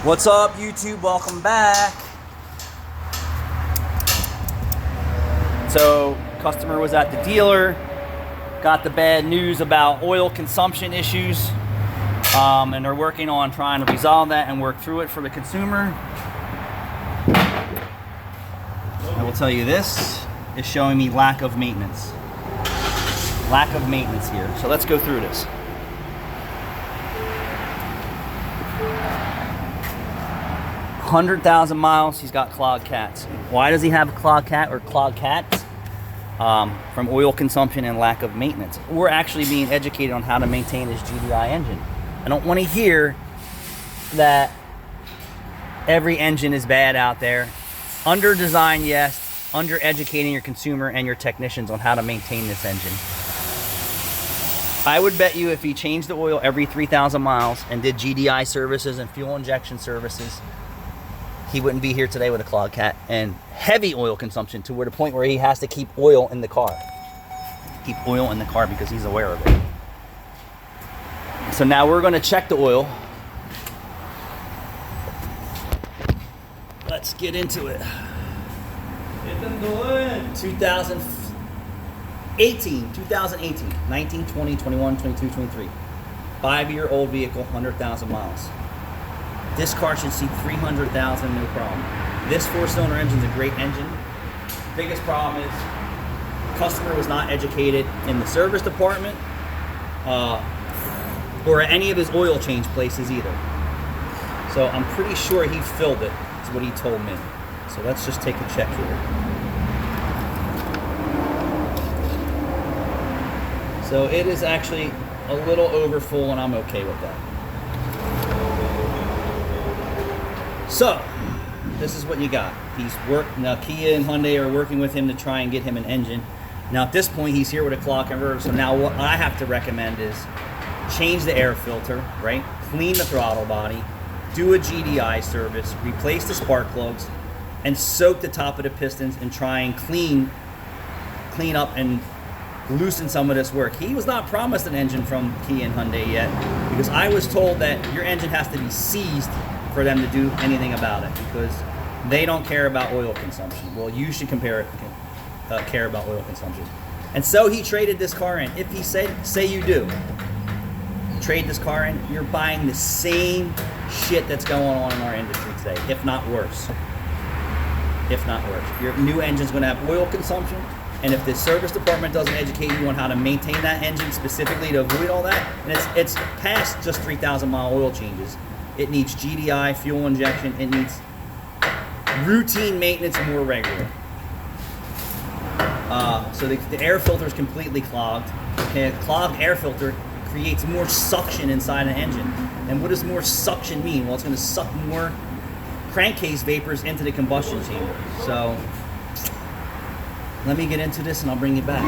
What's up, YouTube? Welcome back. So, customer was at the dealer, got the bad news about oil consumption issues, and they're working on trying to resolve that and work through it for the consumer. I will tell you, this is showing me lack of maintenance. Lack of maintenance here. So let's go through this. 100,000 miles, he's got clogged cats. Why does he have a clogged cat or clogged cats? From oil consumption and lack of maintenance. We're actually being educated on how to maintain his GDI engine. I don't want to hear that every engine is bad out there. Under design, yes. Under educating your consumer and your technicians on how to maintain this engine. I would bet you if he changed the oil every 3,000 miles and did GDI services and fuel injection services, he wouldn't be here today with a clogged cat and heavy oil consumption to the point where he has to keep oil in the car. Keep oil in the car because he's aware of it. So now we're going to check the oil. Let's get into it. 2018, 19, 20, 21, 22, 23. 5-year-old vehicle, 100,000 miles. This car should see 300,000, no problem. This 4-cylinder engine is a great engine. Biggest problem is customer was not educated in the service department or at any of his oil change places either. So I'm pretty sure he filled it, is what he told me. So let's just take a check here. So it is actually a little over full, and I'm okay with that. So, this is what you got. Now Kia and Hyundai are working with him to try and get him an engine. Now at this point, he's here with a clock converter. So now what I have to recommend is change the air filter, right? Clean the throttle body, do a GDI service, replace the spark plugs, and soak the top of the pistons and try and clean up and loosen some of this work. He was not promised an engine from Kia and Hyundai yet because I was told that your engine has to be seized for them to do anything about it because they don't care about oil consumption. Well, you should care about oil consumption. And so he traded this car in. If he say you do, trade this car in, you're buying the same shit that's going on in our industry today, if not worse. If not worse. Your new engine's gonna have oil consumption, and if the service department doesn't educate you on how to maintain that engine specifically to avoid all that, and it's past just 3,000 mile oil changes. It needs GDI, fuel injection. It needs routine maintenance more regular. So the air filter is completely clogged. Okay, a clogged air filter creates more suction inside an engine. And what does more suction mean? Well, it's going to suck more crankcase vapors into the combustion chamber. So let me get into this and I'll bring you back.